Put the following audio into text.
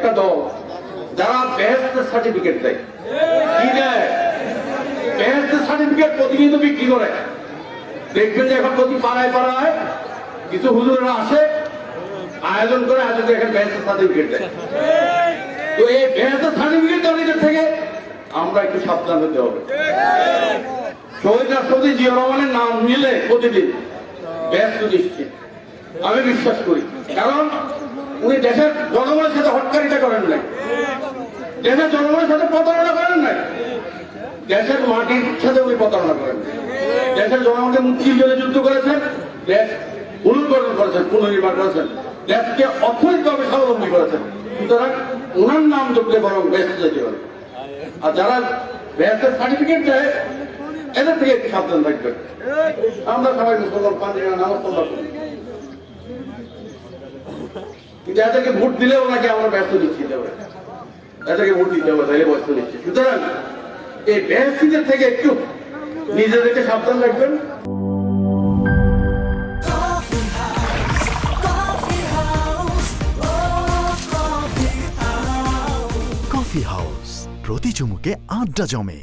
একটা দল যারা বেহেশতের সার্টিফিকেট দেয়। কি দেয়? বেহেশতের সার্টিফিকেট প্রতিনিয়ত বিক্রি করে। দেখবেন যে এখন প্রতি পাড়ায় পাড়ায় কিছু হুজুরেরা আসে, আয়োজন করে এখন বেহেশতের সার্টিফিকেট দেয়। তো এই বেহেশতের সার্টিফিকেট দেওয়ার থেকে আমরা একটু সাবধান হতে হবে। শহীদ রাষ্ট্রপতি জিয়া রহমানের নাম নিলে প্রতিদিন ব্যস্ত নিশ্চিত আমি বিশ্বাস করি। কারণ উনি দেশের জনগণের সাথে হটকারিতা করেন নাই, দেশের জনগণের সাথে প্রতারণা করেন নাই, দেশের মাটির সাথে উনি প্রতারণা করেন। দেশের জনগণকে মুক্তির জন্য যুদ্ধ করেছেন, দেশ পুনর্গঠন করেছেন, পুনর্নির্মাণ করেছেন, দেশকে অর্থনৈতিকভাবে স্বাবলম্বী করেছেন। সুতরাং ওনার নাম যোগলে বরং ব্যস্ত যেতে পারে। আর যারা ব্যস্তের সার্টিফিকেট দেয় এদের থেকে একটু সাবধান থাকবেন। আমরা সবাই মুসলমান, পাঁচজনের নামাজ পড়া করি, কিন্তু এদেরকে ভোট দিলেও নাকি আমরা ব্যস্ত দিচ্ছি, এদেরকে ভোট দিতে হবে, তাহলে ব্যস্ত দিচ্ছি। সুতরাং এই ব্যস্তিদের থেকে একটু নিজেদেরকে সাবধান রাখবেন। কফি হাউস, প্রতি চুমুকে আড্ডা জমে।